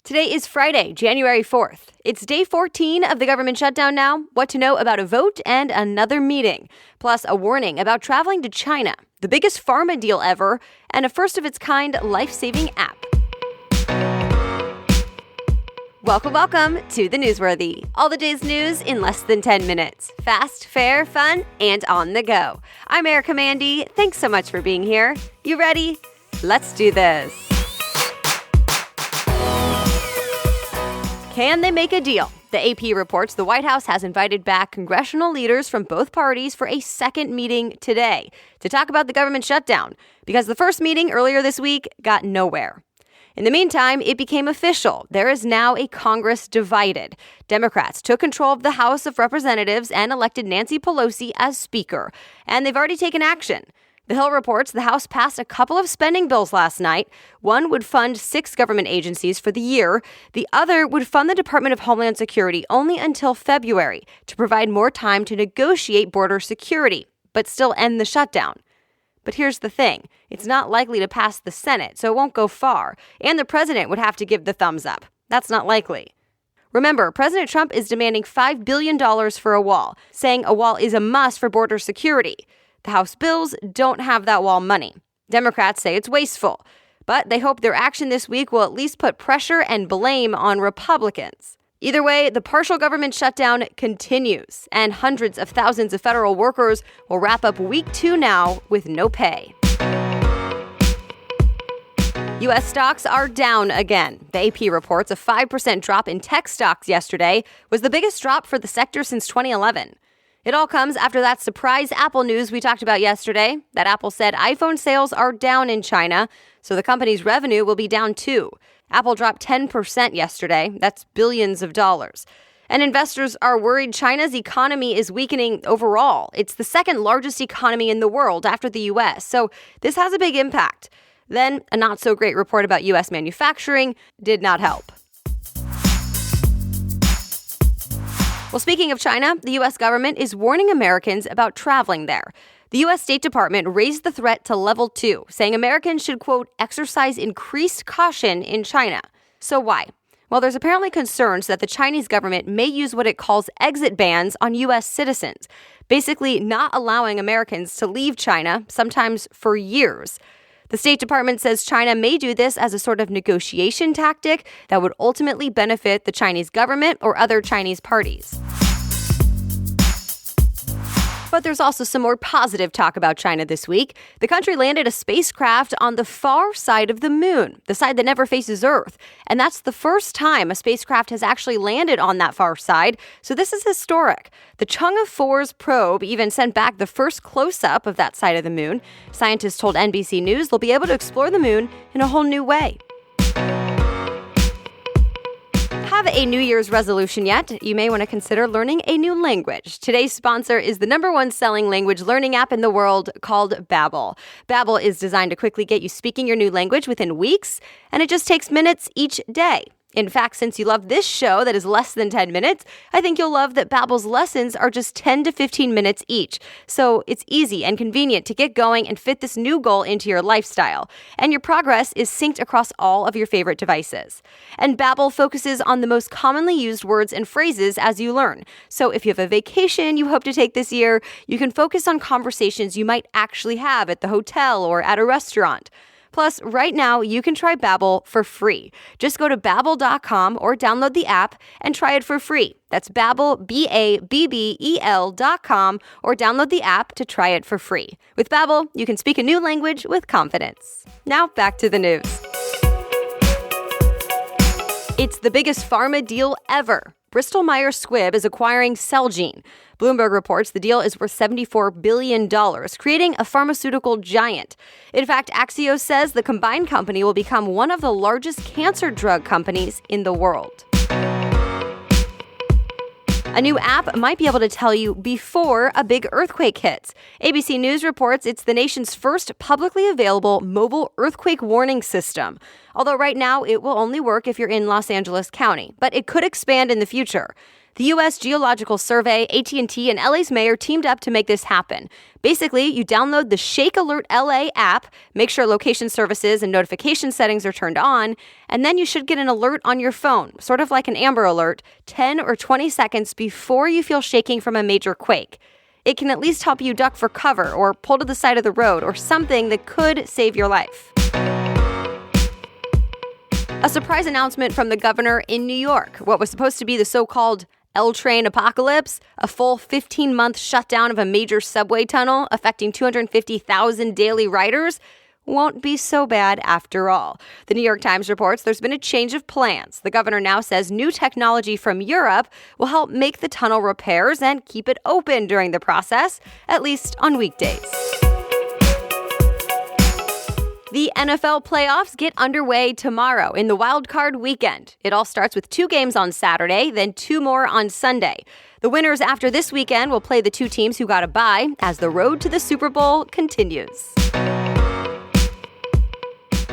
Today is Friday, January 4th. It's day 14 of the government shutdown now, what to know about a vote and another meeting, plus a warning about traveling to China, the biggest pharma deal ever, and a first-of-its-kind life-saving app. Welcome to The Newsworthy. All the day's news in less than 10 minutes. Fast, fair, fun, and on the go. I'm Erica Mandy. Thanks so much for being here. You ready? Let's do this. Can they make a deal? The AP reports the White House has invited back congressional leaders from both parties for a second meeting today to talk about the government shutdown, because the first meeting earlier this week got nowhere. In the meantime, it became official. There is now a Congress divided. Democrats took control of the House of Representatives and elected Nancy Pelosi as Speaker, and they've already taken action. The Hill reports the House passed a couple of spending bills last night. One would fund 6 government agencies for the year. The other would fund the Department of Homeland Security only until February to provide more time to negotiate border security, but still end the shutdown. But here's the thing. It's not likely to pass the Senate, so it won't go far. And the president would have to give the thumbs up. That's not likely. Remember, President Trump is demanding $5 billion for a wall, saying a wall is a must for border security. The House bills don't have that wall money. Democrats say it's wasteful, but they hope their action this week will at least put pressure and blame on Republicans. Either way, the partial government shutdown continues, and hundreds of thousands of federal workers will wrap up week 2 now with no pay. U.S. stocks are down again. The AP reports a 5% drop in tech stocks yesterday was the biggest drop for the sector since 2011. It all comes after that surprise Apple news we talked about yesterday, that Apple said iPhone sales are down in China, so the company's revenue will be down too. Apple dropped 10% yesterday. That's billions of dollars. And investors are worried China's economy is weakening overall. It's the second largest economy in the world after the U.S., so this has a big impact. Then, a not-so-great report about U.S. manufacturing did not help. Well, speaking of China, the U.S. government is warning Americans about traveling there. The U.S. State Department raised the threat to level 2, saying Americans should, quote, exercise increased caution in China. So why? Well, there's apparently concerns that the Chinese government may use what it calls exit bans on U.S. citizens, basically not allowing Americans to leave China, sometimes for years. The State Department says China may do this as a sort of negotiation tactic that would ultimately benefit the Chinese government or other Chinese parties. But there's also some more positive talk about China this week. The country landed a spacecraft on the far side of the moon, the side that never faces Earth. And that's the first time a spacecraft has actually landed on that far side, so this is historic. The Chang'e 4's probe even sent back the first close-up of that side of the moon. Scientists told NBC News they'll be able to explore the moon in a whole new way. Have a New Year's resolution yet? You may want to consider learning a new language. Today's sponsor is the #1 selling language learning app in the world called Babbel. Babbel is designed to quickly get you speaking your new language within weeks, and it just takes minutes each day. In fact, since you love this show that is less than 10 minutes, I think you'll love that Babbel's lessons are just 10 to 15 minutes each. So it's easy and convenient to get going and fit this new goal into your lifestyle. And your progress is synced across all of your favorite devices. And Babbel focuses on the most commonly used words and phrases as you learn. So if you have a vacation you hope to take this year, you can focus on conversations you might actually have at the hotel or at a restaurant. Plus, right now, you can try Babbel for free. Just go to Babbel.com or download the app and try it for free. That's Babbel, Babbel.com, or download the app to try it for free. With Babbel, you can speak a new language with confidence. Now, back to the news. It's the biggest pharma deal ever. Bristol Myers Squibb is acquiring Celgene. Bloomberg reports the deal is worth $74 billion, creating a pharmaceutical giant. In fact, Axios says the combined company will become one of the largest cancer drug companies in the world. A new app might be able to tell you before a big earthquake hits. ABC News reports it's the nation's first publicly available mobile earthquake warning system. although right now it will only work if you're in Los Angeles County, but it could expand in the future. The U.S. Geological Survey, AT&T, and LA's mayor teamed up to make this happen. Basically, you download the Shake Alert LA app, make sure location services and notification settings are turned on, and then you should get an alert on your phone, sort of like an Amber Alert, 10 or 20 seconds before you feel shaking from a major quake. It can at least help you duck for cover or pull to the side of the road or something that could save your life. A surprise announcement from the governor in New York. What was supposed to be the so-called L-train apocalypse, a full 15-month shutdown of a major subway tunnel affecting 250,000 daily riders, won't be so bad after all. The New York Times reports there's been a change of plans. The governor now says new technology from Europe will help make the tunnel repairs and keep it open during the process, at least on weekdays. The NFL playoffs get underway tomorrow in the Wild Card weekend. It all starts with 2 games on Saturday, then 2 more on Sunday. The winners after this weekend will play the 2 teams who got a bye as the road to the Super Bowl continues.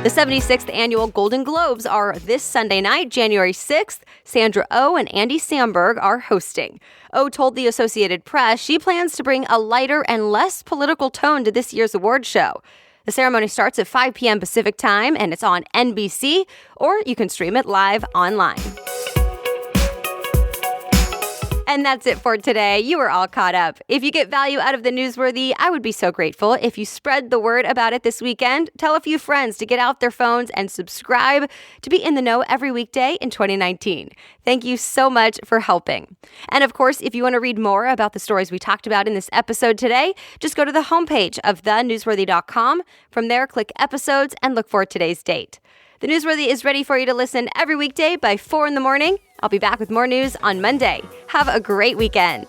The 76th annual Golden Globes are this Sunday night, January 6th. Sandra Oh and Andy Samberg are hosting. Oh told the Associated Press she plans to bring a lighter and less political tone to this year's award show. The ceremony starts at 5 p.m. Pacific time, and it's on NBC, or you can stream it live online. And that's it for today. You are all caught up. If you get value out of the newsworthy, I would be so grateful if you spread the word about it this weekend. Tell a few friends to get out their phones and subscribe to be in the know every weekday in 2019. Thank you so much for helping. And of course, if you want to read more about the stories we talked about in this episode today, just go to the homepage of thenewsworthy.com. From there, click episodes and look for today's date. The Newsworthy is ready for you to listen every weekday by 4 in the morning. I'll be back with more news on Monday. Have a great weekend.